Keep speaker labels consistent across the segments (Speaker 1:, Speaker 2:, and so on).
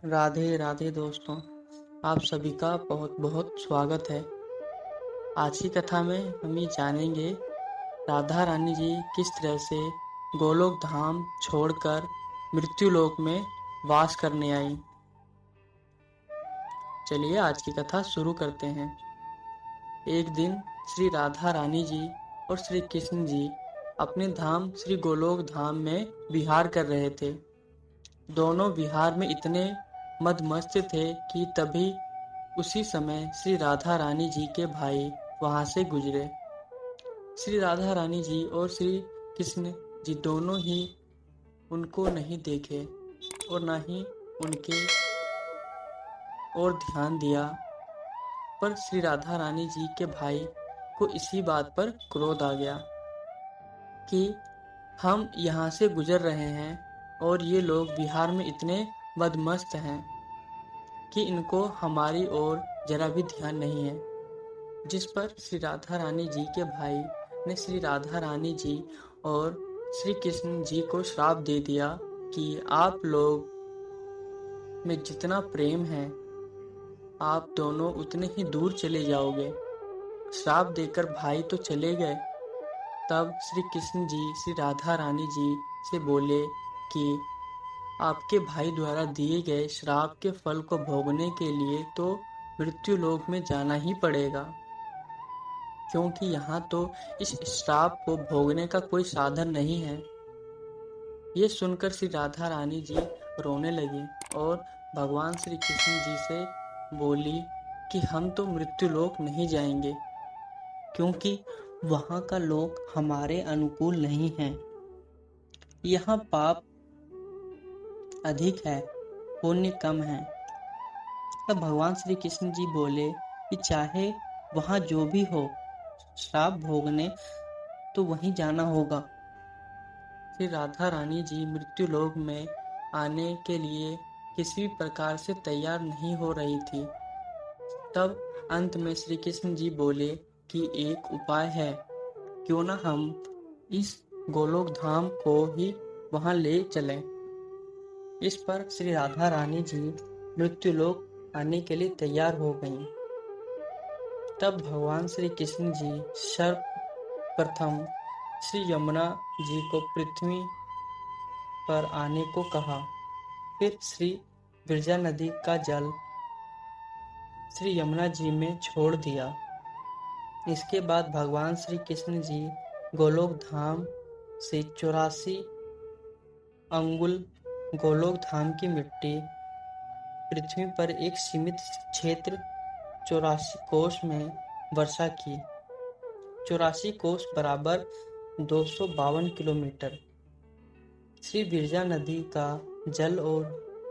Speaker 1: राधे राधे दोस्तों, आप सभी का बहुत बहुत स्वागत है। आज की कथा में हम ये जानेंगे राधा रानी जी किस तरह से गोलोक धाम छोड़कर मृत्युलोक में वास करने आई। चलिए आज की कथा शुरू करते हैं। एक दिन श्री राधा रानी जी और श्री कृष्ण जी अपने धाम श्री गोलोक धाम में विहार कर रहे थे। दोनों विहार में इतने मदमस्त थे कि तभी उसी समय श्री राधा रानी जी के भाई वहां से गुजरे। श्री राधा रानी जी और श्री कृष्ण जी दोनों ही उनको नहीं देखे और न ही उनके ओर ध्यान दिया, पर श्री राधा रानी जी के भाई को इसी बात पर क्रोध आ गया कि हम यहाँ से गुजर रहे हैं और ये लोग बिहार में इतने मदमस्त हैं कि इनको हमारी ओर जरा भी ध्यान नहीं है। जिस पर श्री राधा रानी जी के भाई ने श्री राधा रानी जी और श्री कृष्ण जी को श्राप दे दिया कि आप लोग में जितना प्रेम है आप दोनों उतने ही दूर चले जाओगे। श्राप देकर भाई तो चले गए। तब श्री कृष्ण जी श्री राधा रानी जी से बोले कि आपके भाई द्वारा दिए गए श्राप के फल को भोगने के लिए तो मृत्युलोक में जाना ही पड़ेगा, क्योंकि यहाँ तो इस श्राप को भोगने का कोई साधन नहीं है। ये सुनकर श्री राधा रानी जी रोने लगी और भगवान श्री कृष्ण जी से बोली कि हम तो मृत्युलोक नहीं जाएंगे, क्योंकि वहाँ का लोक हमारे अनुकूल नहीं है। यहाँ पाप अधिक है, पुण्य कम है। तब भगवान श्री कृष्ण जी बोले कि चाहे वहाँ जो भी हो, श्राप भोगने तो वहीं जाना होगा। श्री राधा रानी जी मृत्युलोक में आने के लिए किसी भी प्रकार से तैयार नहीं हो रही थी। तब अंत में श्री कृष्ण जी बोले कि एक उपाय है, क्यों ना हम इस गोलोक धाम को ही वहां ले चलें। इस पर श्री राधा रानी जी मृत्युलोक आने के लिए तैयार हो गईं। तब भगवान श्री कृष्ण जी सर्वप्रथम श्री यमुना जी को पृथ्वी पर आने को कहा। फिर श्री विरजा नदी का जल श्री यमुना जी में छोड़ दिया। इसके बाद भगवान श्री कृष्ण जी गोलोक धाम से 84 अंगुल गोलोक धाम की मिट्टी पृथ्वी पर एक सीमित क्षेत्र 84 कोस में वर्षा की। 84 कोस बराबर 252 किलोमीटर। श्री बिरजा नदी का जल और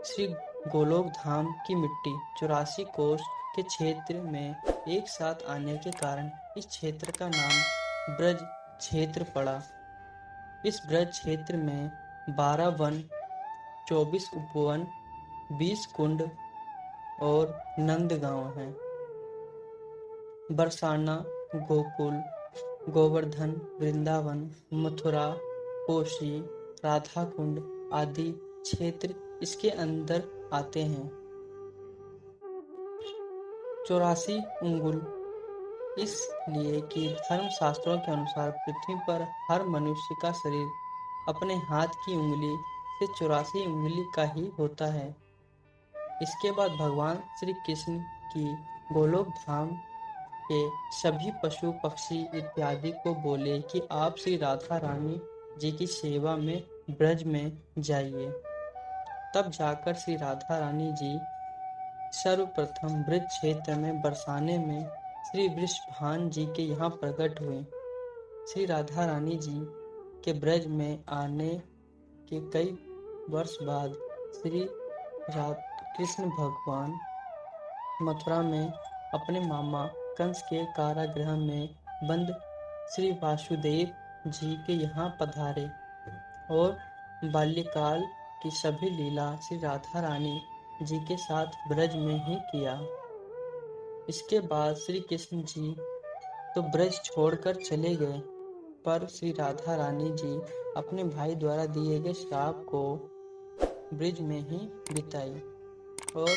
Speaker 1: श्री गोलोक धाम की मिट्टी 84 कोस के क्षेत्र में एक साथ आने के कारण इस क्षेत्र का नाम ब्रज क्षेत्र पड़ा। इस ब्रज क्षेत्र में 12 वन, 24 उपवन, 20 कुंड और नंदगांव हैं। बरसाना, गोकुल, गोवर्धन, वृंदावन, मथुरा, कोशी, राधा कुंड आदि क्षेत्र इसके अंदर आते हैं। 84 अंगुल इसलिए कि धर्म शास्त्रों के अनुसार पृथ्वी पर हर मनुष्य का शरीर अपने हाथ की उंगली से 84 उंगली का ही होता है। इसके बाद भगवान श्री कृष्ण की गोलोक धाम के सभी पशु पक्षी इत्यादि को बोले कि आप श्री राधा रानी जी की सेवा में ब्रज में जाइए। तब जाकर श्री राधा रानी जी सर्वप्रथम ब्रज क्षेत्र में बरसाने में श्री वृषभान जी के यहाँ प्रकट हुए। श्री राधा रानी जी के ब्रज में आने के कई वर्ष बाद श्री कृष्ण भगवान मथुरा में अपने मामा कंस के कारागृह में बंद श्री वासुदेव जी के यहाँ पधारे और बाल्यकाल की सभी लीला श्री राधा रानी जी के साथ ब्रज में ही किया। इसके बाद श्री कृष्ण जी तो ब्रज छोड़कर चले गए, पर श्री राधा रानी जी अपने भाई द्वारा दिए गए श्राप को ब्रज में ही बिताई। और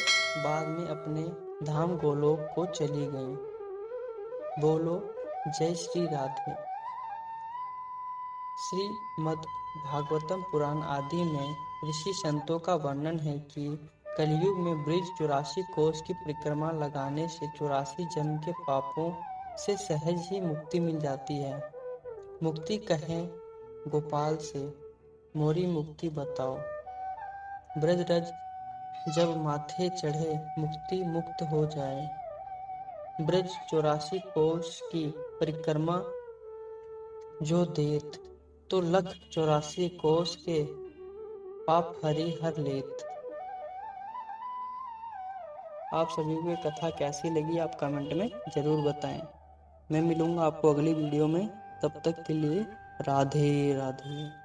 Speaker 1: बाद में अपने धाम गोलोक को चली गईं। बोलो जय श्री राधे। श्रीमद् भागवतम पुराण आदि में ऋषि संतों का वर्णन है कि कलयुग में ब्रिज 84 कोस की परिक्रमा लगाने से 84 जन्म के पापों से सहज ही मुक्ति मिल जाती है। मुक्ति कहें गोपाल से, मोरी मुक्ति बताओ। ब्रजरज जब माथे चढ़े मुक्ति मुक्त हो जाए। ब्रज 84 कोस की परिक्रमा जो देत, तो लख 84 कोस के पाप हरि हर लेत। आप सभी को ये कथा कैसी लगी आप कमेंट में जरूर बताएं। मैं मिलूंगा आपको अगली वीडियो में, तब तक के लिए राधे राधे।